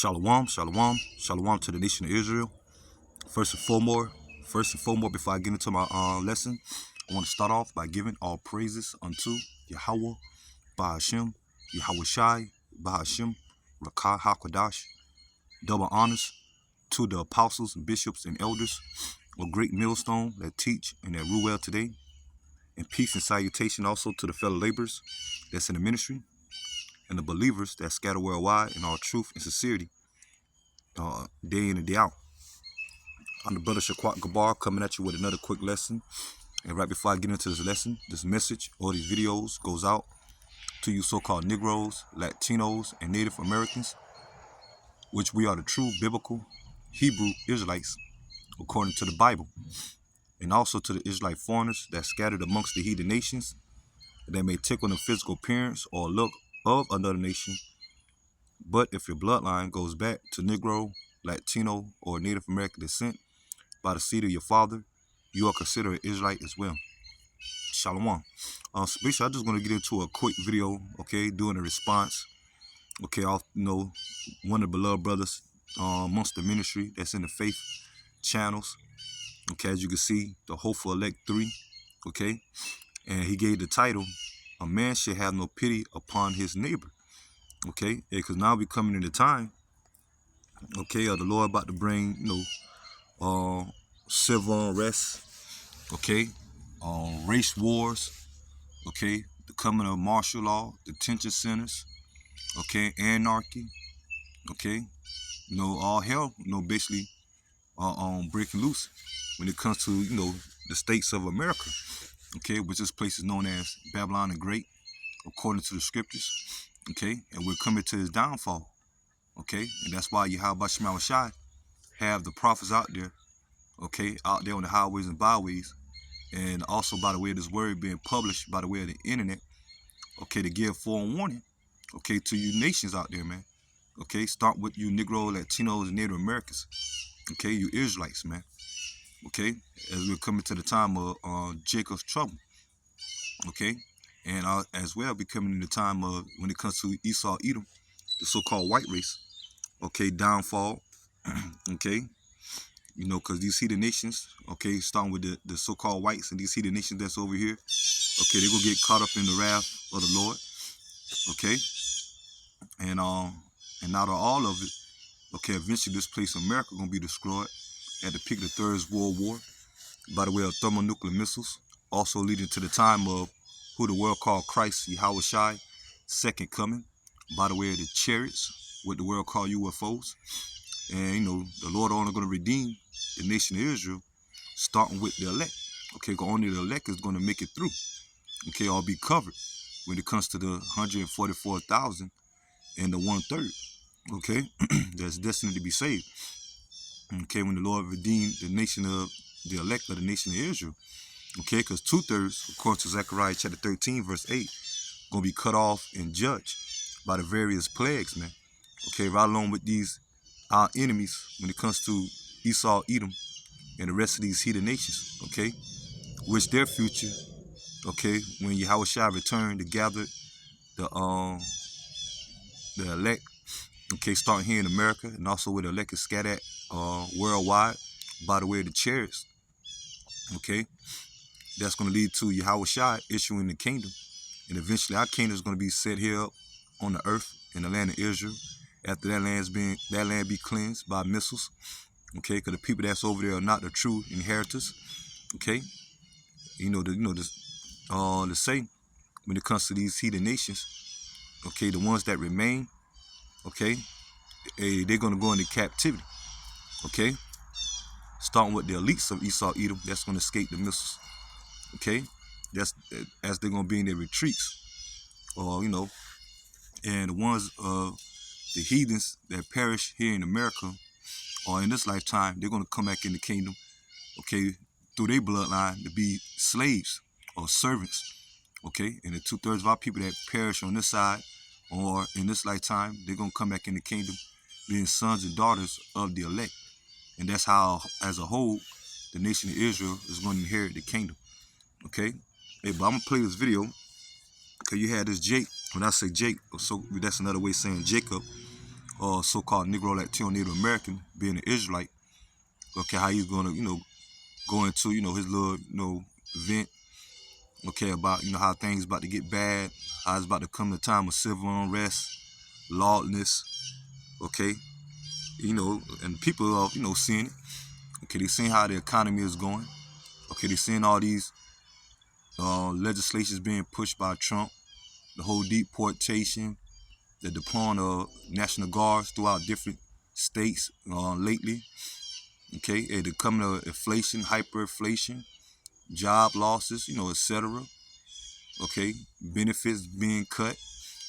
Shalom, shalom, shalom to the nation of Israel. First and foremost, before I get into my lesson, I want to start off by giving all praises unto Yahweh, Bahashem, Yahweh Shai, Bahashem, Rakah HaKodash. Double honors to the apostles, bishops, and elders of Great Millstone that teach and that rule well today. And peace and salutation also to the fellow laborers that's in the ministry and the believers that scatter worldwide in all truth and sincerity, day in and day out. I'm the brother Shaquat Gabar coming at you with another quick lesson. And right before I get into this lesson, this message or these videos goes out to you so-called Negroes, Latinos, and Native Americans, which we are the true biblical Hebrew Israelites according to the Bible. And also to the Israelite foreigners that scattered amongst the heathen nations that may take on the physical appearance or look of another nation. But if your bloodline goes back to Negro, Latino, or Native American descent by the seed of your father, you are considered an Israelite as well. Shalom. So basically, I'm just going to get into a quick video, okay, doing a response. Okay, I'll one of the beloved brothers amongst the ministry that's in the faith channels. Okay, as you can see, the Hopeful Elect 3, okay, and he gave the title, "A Man Should Have No Pity Upon His Neighbor." Okay, because now we're coming into time, okay, the Lord about to bring, civil unrest, okay, race wars, okay, the coming of martial law, detention centers, okay, anarchy, okay, all hell, basically, breaking loose when it comes to, the states of America, okay, which this place is known as Babylon the Great, according to the scriptures, okay, and we're coming to his downfall, okay, and that's why Yahweh Shema Shai have the prophets out there, okay, out there on the highways and byways, and also by the way of this word being published by the way of the internet, okay, to give forewarning, okay, to you nations out there, man, okay, start with you Negro, Latinos, and Native Americans, okay, you Israelites, man, okay, as we're coming to the time of Jacob's trouble, okay, and as well be coming in the time of when it comes to Esau, Edom, the so-called white race, okay, downfall, okay, because these heathen nations, okay, starting with the so-called whites and these heathen nations that's over here, okay, they're gonna get caught up in the wrath of the Lord, okay, and not all of it, okay, eventually this place America gonna be destroyed at the peak of the Third World War by the way of thermonuclear missiles, also leading to the time of who the world called Christ, Yahweh Shai, second coming, by the way of the chariots, what the world called UFOs, and the Lord only gonna redeem the nation of Israel, starting with the elect, okay, only the elect is gonna make it through, okay, or be covered when it comes to the 144,000 and the 1/3, okay, that's destined to be saved, okay, when the Lord redeemed the nation of the elect of the nation of Israel, okay, because 2/3, according to Zechariah chapter 13, verse 8, gonna be cut off and judged by the various plagues, man, okay, right along with these our enemies when it comes to Esau, Edom, and the rest of these heathen nations, okay, which their future, okay, when Yahweh Shai return to gather the elect, okay, starting here in America, and also where the elect is scattered worldwide by the way of the chariots, okay, that's going to lead to Yahweh Shai issuing the kingdom, and eventually our kingdom is going to be set here up on the earth in the land of Israel after that land be cleansed by missiles, okay, because the people that's over there are not the true inheritors, okay, the say when it comes to these heathen nations, okay, the ones that remain, okay, they're going to go into captivity, okay, starting with the elites of Esau, Edom, that's going to escape the missiles, okay, that's as they're going to be in their retreats, or and the ones the heathens that perish here in America or in this lifetime, they're going to come back in the kingdom, okay, through their bloodline to be slaves or servants, okay, and the 2/3 of our people that perish on this side or in this lifetime, they're going to come back in the kingdom being sons and daughters of the elect, and that's how, as a whole, the nation of Israel is going to inherit the kingdom, okay. Hey, but I'm going to play this video, because you had this Jake, when I say Jake, so that's another way of saying Jacob, so-called Negro, Latino, Native American, being an Israelite. Okay, how he's gonna, go into, his little, event. Okay, about, how things about to get bad, how it's about to come to time of civil unrest, lawlessness. Okay, and people are, seeing it. Okay, they seeing how the economy is going. Okay, they seeing all these legislations being pushed by Trump, the whole deportation, the deploying of National Guards throughout different states lately. Okay, and the coming of inflation, hyperinflation, job losses, etc. Okay, benefits being cut.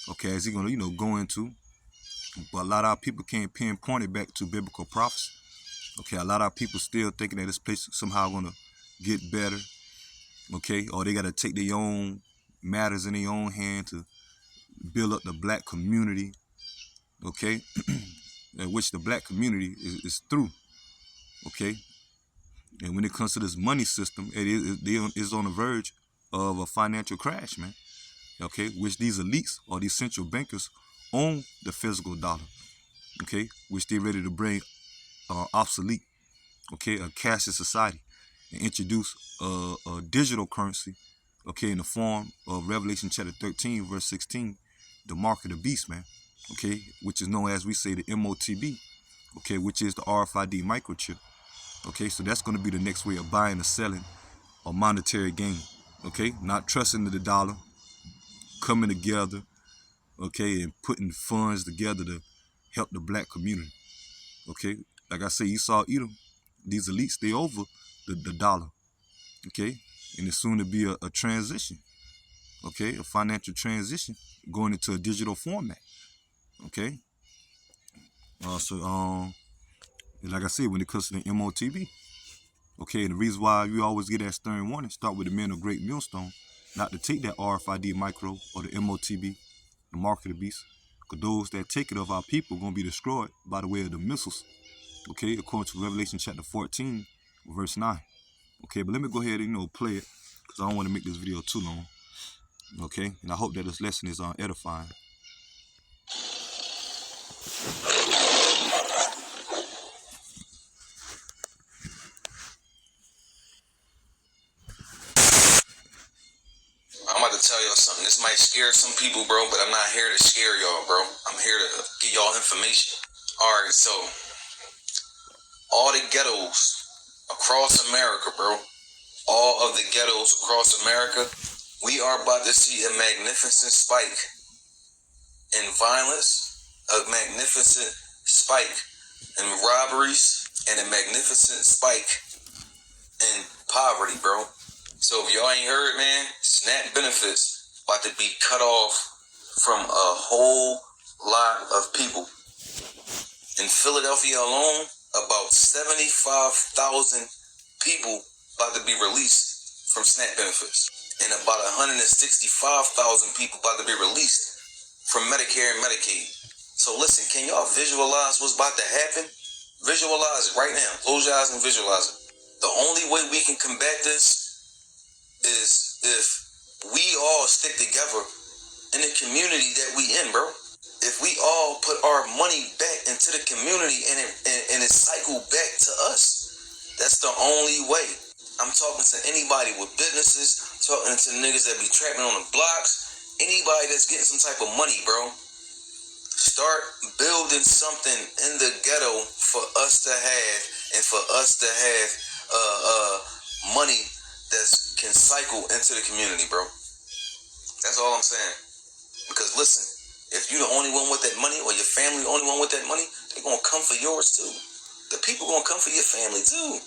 Okay, as he's gonna, go into. But a lot of our people can't pinpoint it back to biblical prophecy. Okay, a lot of our people still thinking that this place somehow gonna get better. Okay, or they gotta take their own matters in their own hand to build up the black community. Okay, which the black community is through. Okay, and when it comes to this money system, it is on the verge of a financial crash, man. Okay, which these elites or these central bankers own the physical dollar. Okay, which they're ready to bring obsolete. Okay, a cashless society, and introduce a digital currency. Okay, in the form of Revelation chapter 13, verse 16, the mark of the beast, man. Okay, which is known as, we say, the MOTB. Okay, which is the RFID microchip. Okay, so that's going to be the next way of buying or selling a monetary gain. Okay, not trusting the dollar, coming together, okay, and putting funds together to help the black community. Okay, like I say, Esau, Edom, these elites, they over the dollar. Okay, and it's soon to be a transition. Okay, a financial transition going into a digital format. Okay, like I said, when it comes to the MOTB. Okay, and the reason why you always get that stern warning, start with the men of Great Millstone, not to take that RFID micro or the MOTB, the mark of the beast, because those that take it of our people are going to be destroyed by the way of the missiles. Okay, according to Revelation chapter 14, verse 9. Okay, but let me go ahead and, play it, because I don't want to make this video too long. Okay, and I hope that this lesson is edifying. I'm about to tell y'all something. This might scare some people, bro, but I'm not here to scare y'all, bro. I'm here to give y'all information. All right, so all the ghettos across America, bro, all of the ghettos across America, we are about to see a magnificent spike in violence, a magnificent spike in robberies, and a magnificent spike in poverty, bro. So if y'all ain't heard, man, SNAP benefits about to be cut off from a whole lot of people. In Philadelphia alone, about 75,000 people about to be released from SNAP benefits. And about 165,000 people about to be released from Medicare and Medicaid. So listen, can y'all visualize what's about to happen? Visualize it right now. Close your eyes and visualize it. The only way we can combat this is if we all stick together in the community that we in, bro. If we all put our money back into the community and it cycle back to us, that's the only way. I'm talking to anybody with businesses, talking to niggas that be trapping on the blocks, anybody that's getting some type of money, bro. Start building something in the ghetto for us to have, and for us to have money that can cycle into the community, bro. That's all I'm saying. Because listen, if you the only one with that money, or your family the only one with that money, they gonna come for yours too. The people gonna come for your family too.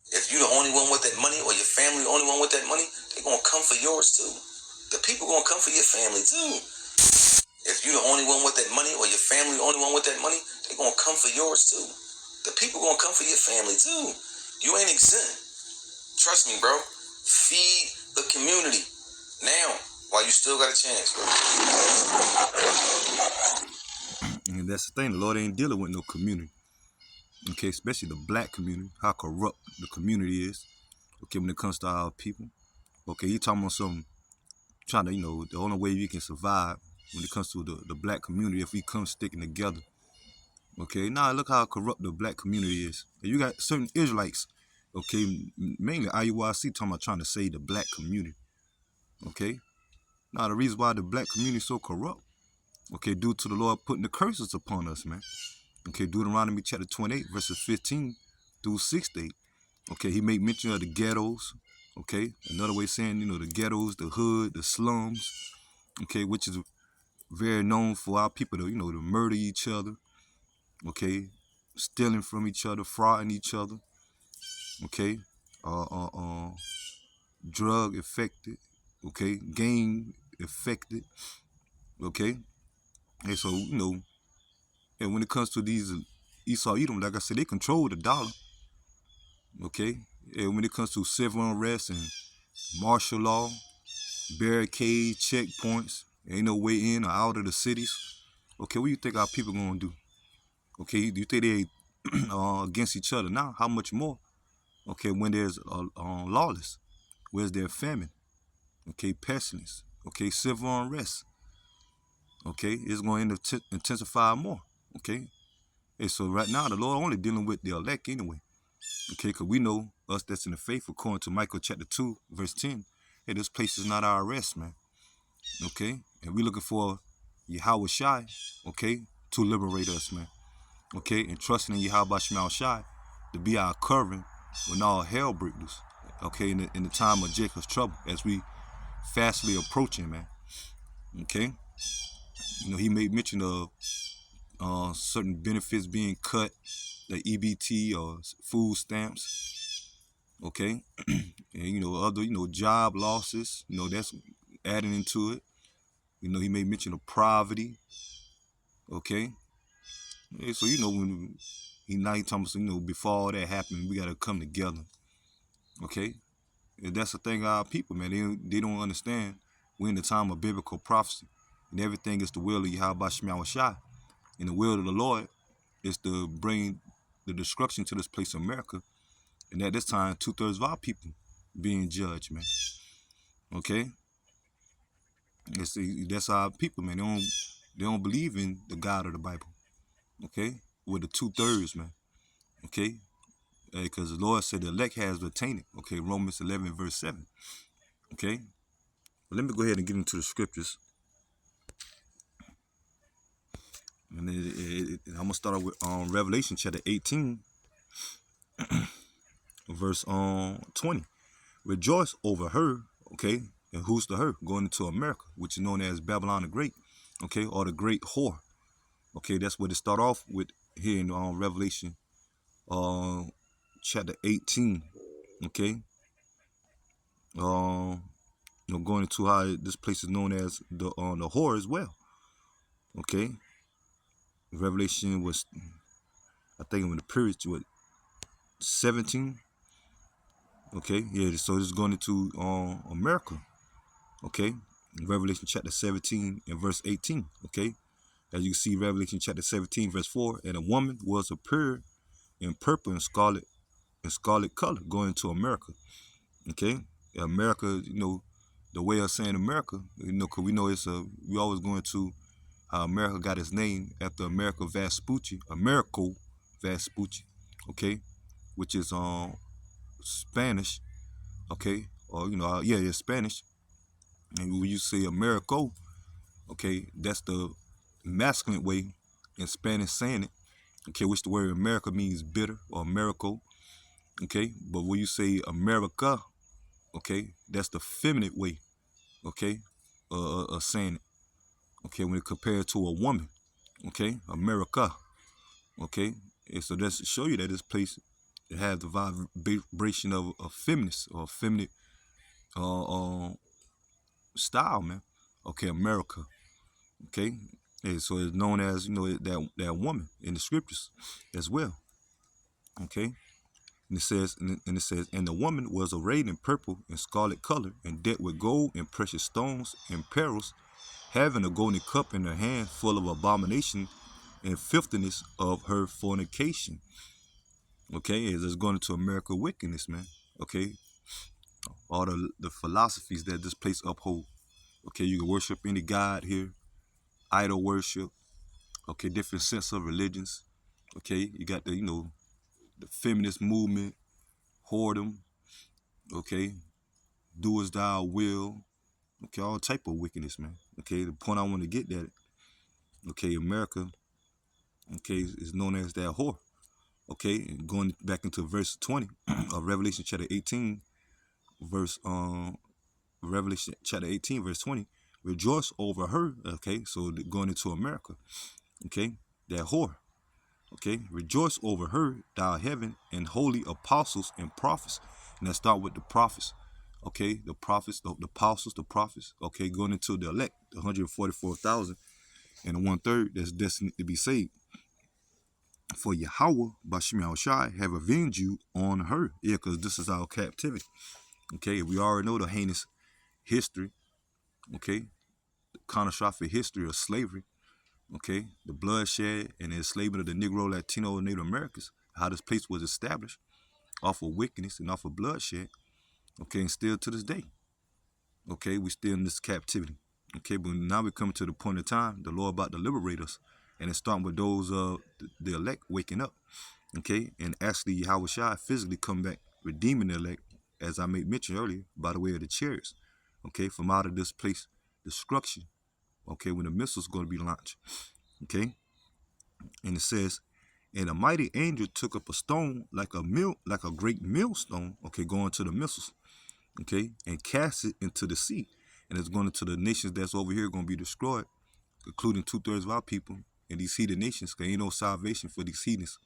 If you the only one with that money, or your family the only one with that money, they gonna come for yours too. The people gonna come for your family too. If you the only one with that money, or your family the only one with that money, they gonna come for yours too. The people gonna come for your family too. You ain't exempt. Trust me, bro. Feed the community now while you still got a chance, bro. And that's the thing. The Lord ain't dealing with no community. Okay, especially the black community. How corrupt the community is. Okay, when it comes to our people. Okay, he talking about something. Trying to, the only way we can survive when it comes to the black community, if we come sticking together. Okay, now look how corrupt the black community is. You got certain Israelites, okay, mainly IUIC talking about trying to save the black community. Okay, now the reason why the black community is so corrupt, okay, due to the Lord putting the curses upon us, man. Okay, Deuteronomy chapter 28, verses 15 through 68. Okay, he made mention of the ghettos. Okay, another way of saying, the ghettos, the hood, the slums. Okay, which is very known for our people to, to murder each other. Okay, stealing from each other, frauding each other. Okay, drug affected. Okay, gang affected. Okay, and so and when it comes to these Esau Edom, like I said, they control the dollar. Okay, and when it comes to civil unrest and martial law, barricade, checkpoints, ain't no way in or out of the cities. Okay, what do you think our people gonna do? Okay, do you think they against each other now? How much more? Okay, when there's lawless, where's there famine? Okay, pestilence. Okay, civil unrest. Okay, it's going to intensify more. Okay, and so right now the Lord only dealing with the elect anyway. Okay, because we know us that's in the faith, according to Micah chapter 2, verse 10. Hey, this place is not our rest, man. Okay, and we looking for Yahweh Shai, okay, to liberate us, man. Okay, and trusting in Yahweh Shai to be our covering when all hell breaks loose. Okay, in the time of Jacob's trouble, as we fastly approaching, man. Okay, he made mention of certain benefits being cut, the EBT or food stamps. Okay, and other job losses. That's adding into it. He made mention of poverty. Okay, yeah, so when he talking about, before all that happened, we gotta come together. Okay, and that's the thing, our people, man, they don't understand. We're in the time of biblical prophecy, and everything is the will of Yahweh Shai. And the will of the Lord is to bring the destruction to this place of America. And at this time, 2/3 of our people being judged, man. Okay? That's our people, man. They don't believe in the God of the Bible. Okay? With the 2/3, man. Okay? Because the Lord said the elect has attained it. Okay? Romans 11, verse 7. Okay? But let me go ahead and get into the scriptures. And I'm going to start off with Revelation chapter 18, verse 20. Rejoice over her, okay? And who's the her? Going into America, which is known as Babylon the Great, okay? Or the Great Whore. Okay, that's what it start off with here in Revelation chapter 18, okay? Going into how this place is known as the whore as well, okay? Revelation was, I think, when the period was 17. Okay, yeah, so it's going into America. Okay, Revelation chapter 17 and verse 18. Okay, as you see, Revelation chapter 17 verse 4, and a woman was appeared in purple and scarlet color going to America. Okay, America, the way of saying America, because we know we always going to how America got its name after Americo Vespucci, okay, which is Spanish, okay, or it's Spanish. And when you say Americo, okay, that's the masculine way in Spanish saying it, okay, which the word America means bitter or miracle, okay, but when you say America, okay, that's the feminine way, okay, of saying it, okay, when it compared to a woman, okay, America, okay, and so that's to show you that this place, it has the vibration of a feminist or feminine style, man. Okay, America. Okay, and so it's known as that woman in the scriptures as well. Okay, and it says, and the woman was arrayed in purple and scarlet color, and decked with gold and precious stones and pearls, having a golden cup in her hand, full of abomination and filthiness of her fornication. Okay, it's going into America wickedness, man. Okay, all the philosophies that this place uphold. Okay, you can worship any god here, idol worship. Okay, different sense of religions. Okay, you got the, the feminist movement, whoredom, okay, do as thou will, okay, all type of wickedness, man. Okay, the point I want to get that, okay, America, okay, is known as that whore. Okay, and going back into verse 20 of Revelation chapter 18, verse Revelation chapter 18, verse 20, rejoice over her. Okay, so going into America, okay, that whore. Okay, rejoice over her, thou heaven, and holy apostles and prophets. And let's start with the prophets. Okay, the prophets, the apostles, the prophets. Okay, going into the elect, the 144,000 and the 1/3 that's destined to be saved. For Yahweh, Bashim Yahushai, have avenged you on her. Yeah, because this is our captivity. Okay, we already know the heinous history. Okay, the catastrophic history of slavery. Okay, the bloodshed and the enslavement of the Negro, Latino, and Native Americans. How this place was established off of wickedness and off of bloodshed. Okay, and still to this day. Okay, we still in this captivity. Okay, but now we come to the point of time, the Lord about to liberate us. And it's starting with those the elect waking up. Okay, and actually Yahweh Shai physically come back, redeeming the elect, as I made mention earlier, by the way of the chariots. Okay, from out of this place, destruction. Okay, when the missiles going to be launched. Okay, and it says, and a mighty angel took up a stone like a great millstone. Okay, going to the missiles. Okay, and cast it into the sea, and it's going into the nations that's over here going to be destroyed, including 2/3 of our people in these heathen nations. Cause ain't no salvation for these heathens.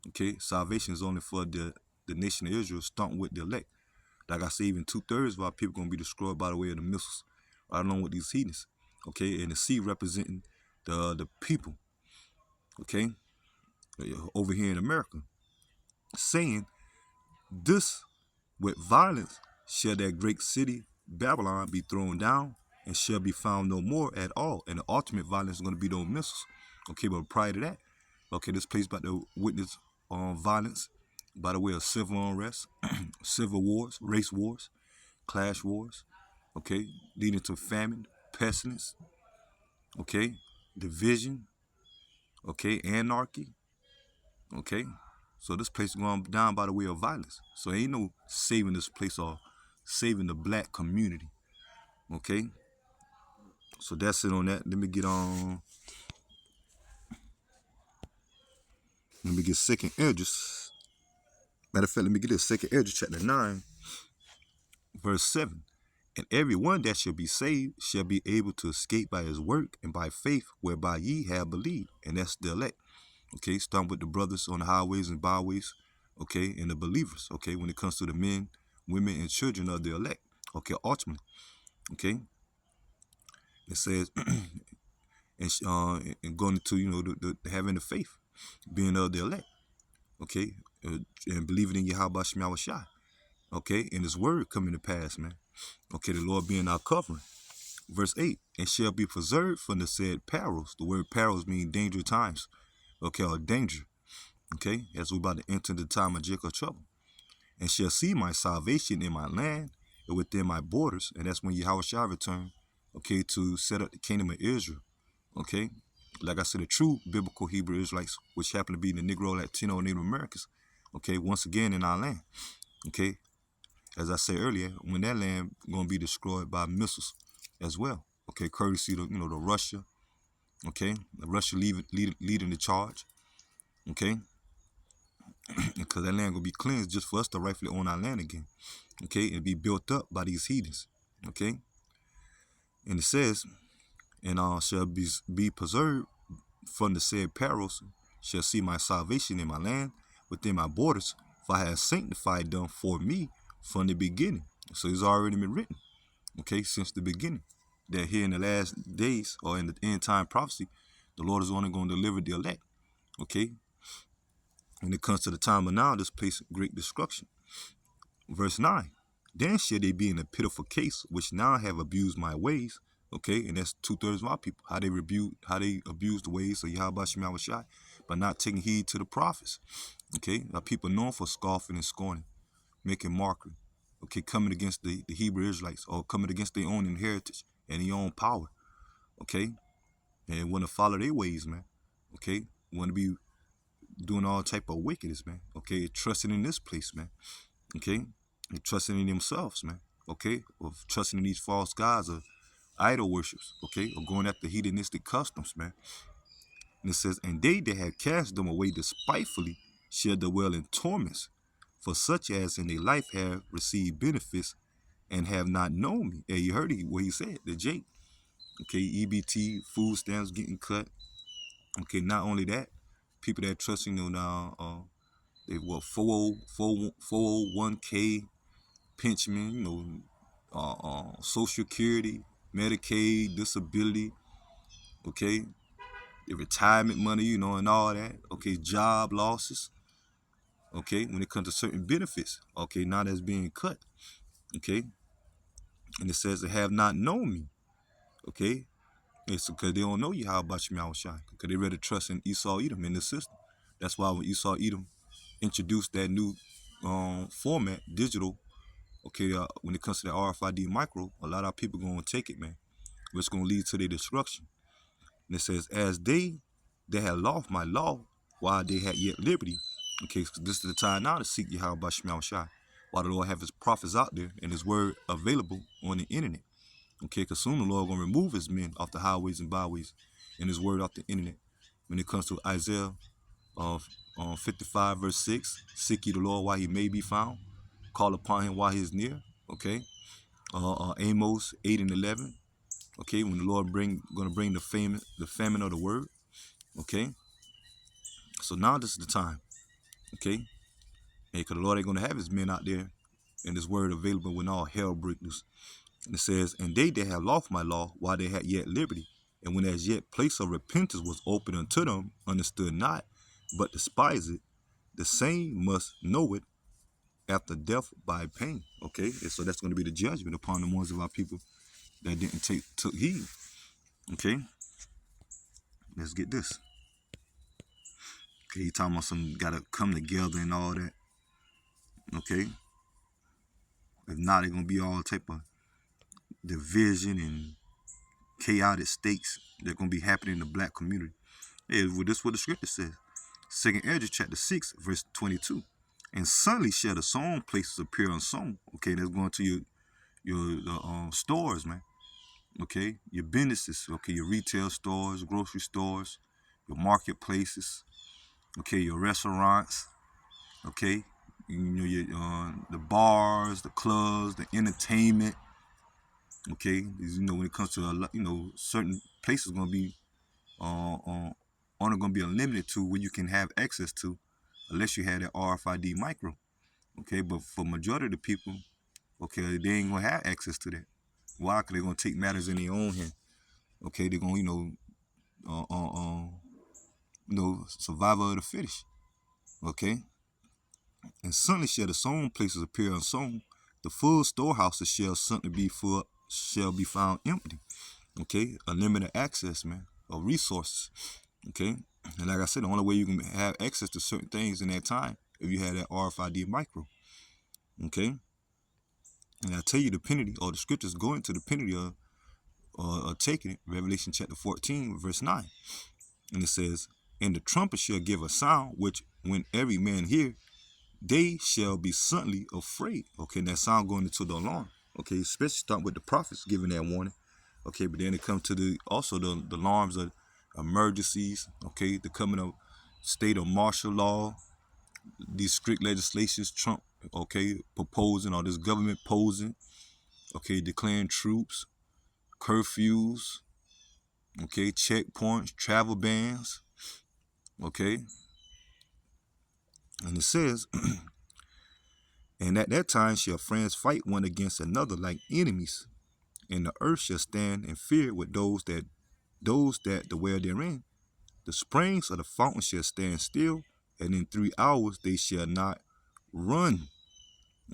Okay, salvation is only for the nation of Israel, starting with the elect. Like I say, even 2/3 of our people going to be destroyed by the way of the missiles, right along with these heathens. Okay, and the sea representing the people. Okay, over here in America, saying, this with violence shall that great city Babylon be thrown down, and shall be found no more at all. And the ultimate violence is going to be those missiles. Okay, but prior to that, okay, this place about to witness violence by the way of civil unrest, civil wars, race wars, clash wars, okay, leading to famine, pestilence, okay, division, okay, anarchy, okay. So this place is going down by the way of violence. So ain't no saving this place or saving the black community, okay. So that's it on that. Let me get on. Let me get Second Esdras. Matter of fact, let me get this Second Esdras chapter 9, verse 7. And every one that shall be saved shall be able to escape by his work and by faith whereby ye have believed. And that's the elect. Okay, starting with the brothers on the highways and byways, okay, and the believers, okay, when it comes to the men, women, and children of the elect, okay, ultimately, okay. It says, and going into, the having the faith, being of the elect, okay, and believing in Yahweh Shema Shai, okay, and his word coming to pass, man, okay, the Lord being our covering. Verse 8, and shall be preserved from the said perils. The word perils mean danger times, okay, or danger, okay, as we're about to enter the time of Jacob trouble. And shall see my salvation in my land and within my borders. And that's when Yahweh shall return, okay, to set up the kingdom of Israel, okay. Like I said, the true biblical Hebrew Israelites, which happen to be the Negro, Latino, and Native Americans, okay, once again in our land, okay. As I said earlier, when that land going to be destroyed by missiles as well, okay, courtesy to, the Russia, okay, the Russia leading the charge, okay, because that land going to be cleansed just for us to rightfully own our land again, okay, and be built up by these heathens, okay. And it says, and shall be preserved from the said perils, shall see my salvation in my land within my borders, for I have sanctified them for me from the beginning. So it's already been written, okay, since the beginning, that here in the last days or in the end time prophecy, the Lord is only going to deliver the elect, okay. When it comes to the time of now, this place great destruction. Verse 9, then shall they be in a pitiful case, which now have abused my ways, okay, and that's 2/3 of our people, how they abuse the ways of Yahweh Shema Shai, by not taking heed to the prophets, okay. Our people known for scoffing and scorning, making mockery, okay, coming against the Hebrew Israelites, or coming against their own inheritance and their own power, okay, and want to follow their ways, man, okay, want to be doing all type of wickedness, man. Okay, trusting in this place, man. Okay, and trusting in themselves, man. Okay, of trusting in these false gods or idol worships. Okay, or going after hedonistic customs, man. And it says, and they that have cast them away despitefully shall dwell in torments, for such as in their life have received benefits and have not known me. Yeah, you heard what he said, the Jake. Okay, EBT, food stamps getting cut. Okay, not only that, people that trust, now, they what 401k, pension, Social Security, Medicaid, disability, okay, the retirement money, and all that. Okay, job losses. Okay, when it comes to certain benefits, okay, now that's being cut. Okay, and it says they have not known me. Okay, it's because they don't know you how about you, Shai, because they rather trust in Esau Edom in the system. That's why when Esau Edom introduced that new format, digital, okay, when it comes to the RFID micro, a lot of people going to take it, man. Which going to lead to their destruction. And it says, as they had lost my law while they had yet liberty. Okay, so this is the time now to seek Yahweh Shema Shai, while the Lord have his prophets out there and his word available on the internet. Okay, because soon the Lord going to remove his men off the highways and byways and his word off the internet. When it comes to Isaiah 55 verse 6, seek ye the Lord while he may be found, call upon him while he is near. Okay, Amos 8 and 11. Okay, when the Lord gonna bring the famine of the word. Okay, so now this is the time. Okay, because the Lord ain't gonna have his men out there and his word available when all hell breaks loose. And it says, and they that have lost my law while they had yet liberty, and when as yet place of repentance was open unto them, understood not, but despised it, the same must know it after death by pain. Okay, and so that's going to be the judgment upon the ones of our people that didn't took heed. Okay, let's get this. Okay, he talking about some gotta come together and all that. Okay, if not, it's gonna be all type of division and chaotic states that gonna be happening in the black community. Yeah, well, this is what the scripture says. 2 Ezra chapter 6 verse 22. And suddenly shall the sown places appear unsown. Okay, that's going to your stores, man. Okay, your businesses. Okay, your retail stores, grocery stores, your marketplaces. Okay, your restaurants. Okay, your the bars, the clubs, the entertainment. Okay, when it comes to certain places gonna be only gonna be limited to where you can have access to, unless you have that RFID micro. Okay, but for majority of the people, okay, they ain't gonna have access to that. Why? Because they're gonna take matters in their own hand. Okay, they're gonna survival of the fittest. Okay, and suddenly shall the sown places appear unsown, the full storehouses shall be found empty. Okay, unlimited access, man, of resources. Okay, and like I said, the only way you can have access to certain things in that time if you have that RFID micro. Okay, and I tell you the penalty, or the scriptures go into the penalty of taking it. Revelation chapter 14 verse 9, and it says, and the trumpet shall give a sound, which when every man hear, they shall be suddenly afraid. Okay, and that sound going into the alarm. Okay, especially starting with the prophets giving that warning. Okay, but then it comes to the alarms of emergencies. Okay, the coming of state of martial law, these strict legislations Trump, okay, proposing, or this government posing, okay, declaring troops, curfews, okay, checkpoints, travel bans, okay, and it says, and at that time shall friends fight one against another like enemies, and the earth shall stand in fear with those that dwell therein. The springs of the fountain shall stand still, and in 3 hours they shall not run.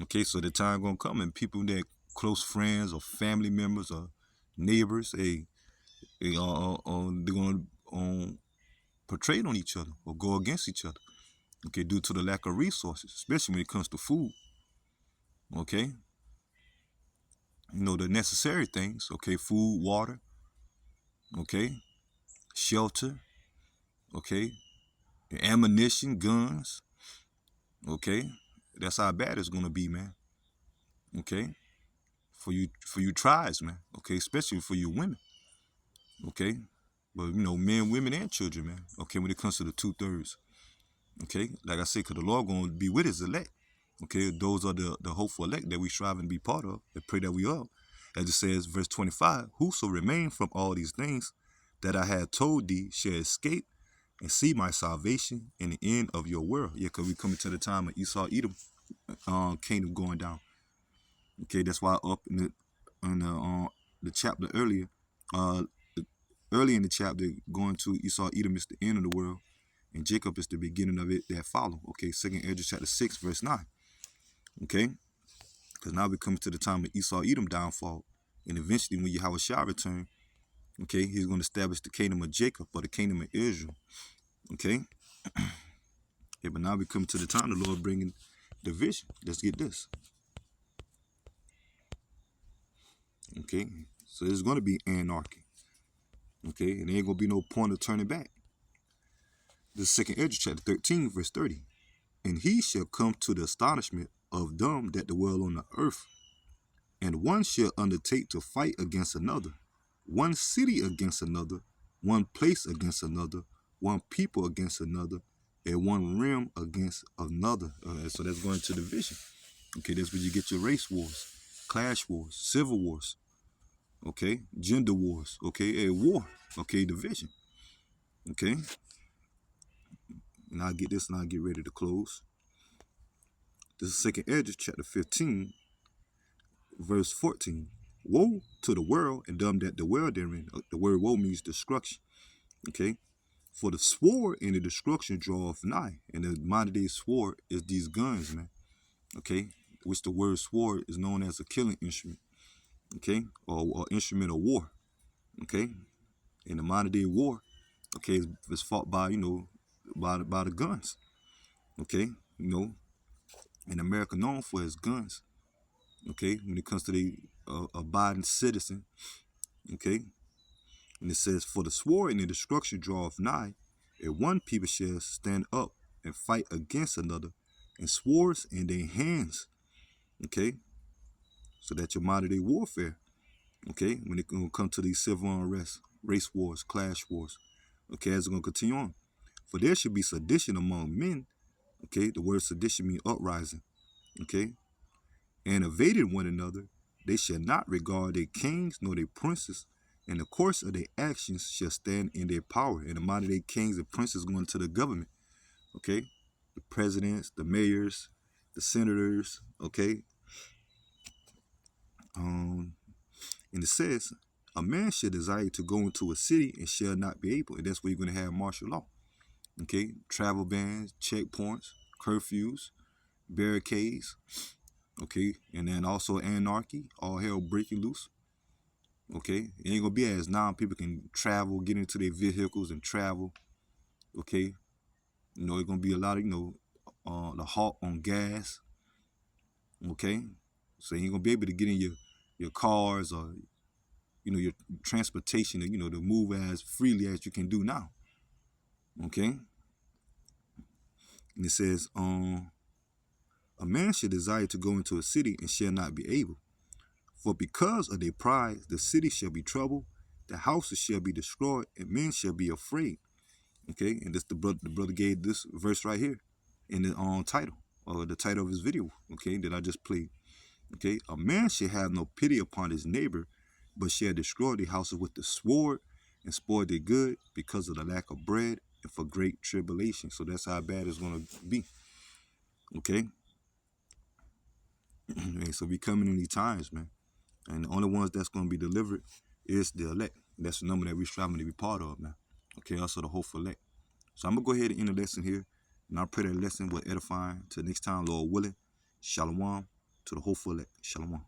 Okay, so the time gonna come, and people that close friends or family members or neighbors, they're gonna portray on each other or go against each other. Okay, due to the lack of resources, especially when it comes to food. Okay, the necessary things. Okay, food, water. Okay, shelter. Okay, ammunition, guns. Okay, that's how bad it's gonna be, man. Okay, for you tribes, man. Okay, especially for you women. Okay, but men, women, and children, man. Okay, when it comes to the 2/3. Okay, like I said, cause the Lord gonna be with his elect. Okay, those are the hopeful elect that we strive to be part of and pray that we are. As it says, verse 25, whoso remain from all these things that I had told thee shall escape and see my salvation in the end of your world. Yeah, because we coming to the time of Esau, Edom, kingdom going down. Okay, that's why up in the chapter earlier, early in the chapter, going to Esau, Edom is the end of the world, and Jacob is the beginning of it that follow. Okay, 2nd Ezra chapter 6, verse 9. Okay, because now we come to the time of Esau, Edom downfall, and eventually when Yahweh shall return, okay, he's going to establish the kingdom of Jacob or the kingdom of Israel. Okay, yeah, but now we come to the time the Lord bringing division. Let's get this. Okay, so there's going to be anarchy. Okay, and there ain't going to be no point of turning back. The 2nd Ezra chapter 13, verse 30. And he shall come to the astonishment of them that dwell on the earth, and one shall undertake to fight against another, one city against another, one place against another, one people against another, and one realm against another. So that's going to division. Okay, that's where you get your race wars, clash wars, civil wars, okay, gender wars, okay, a war, okay, division. Okay, and I'll get this and I'll get ready to close. This is 2nd Ezra chapter 15, verse 14. Woe to the world and them that dwell therein. The word woe means destruction. Okay, for the sword and the destruction draweth nigh. And the modern day sword is these guns, man. Okay, which the word sword is known as a killing instrument. Okay, or instrument of war. Okay, in the modern day war, okay, it's fought by by the guns. Okay, and America known for its guns. Okay, when it comes to the abiding citizen. Okay, and it says, for the sword and the destruction draweth nigh, and one people shall stand up and fight against another, and swords in their hands. Okay, so that's your modern day warfare. Okay, when it gonna come to these civil unrest, race wars, clash wars. Okay, as it's gonna continue on. For there should be sedition among men. Okay, the word sedition means uprising. Okay, and evading one another, they shall not regard their kings nor their princes, and the course of their actions shall stand in their power. And the modern day kings and princes going to the government. Okay, the presidents, the mayors, the senators. Okay, and it says, a man shall desire to go into a city and shall not be able. And that's where you're going to have martial law. Okay, travel bans, checkpoints, curfews, barricades. Okay, and then also anarchy, all hell breaking loose. Okay, it ain't gonna be as now people can travel, get into their vehicles and travel. Okay, it's gonna be a lot of the halt on gas. Okay, so you ain't gonna be able to get in your cars or your transportation to move as freely as you can do now. Okay, and it says a man should desire to go into a city and shall not be able. For because of their pride, the city shall be troubled, the houses shall be destroyed, and men shall be afraid. Okay, and this the brother gave this verse right here in the title, or the title of his video, okay, that I just played. Okay, a man shall have no pity upon his neighbor, but shall destroy the houses with the sword and spoil their good because of the lack of bread and for great tribulation. So that's how bad it's going to be. Okay, and so we coming in these times, man. And the only ones that's going to be delivered is the elect. That's the number that we're striving to be part of, man. Okay, also the hopeful elect. So I'm going to go ahead and end the lesson here. And I pray that lesson will edify. Till next time, Lord willing. Shalom to the hopeful elect. Shalom.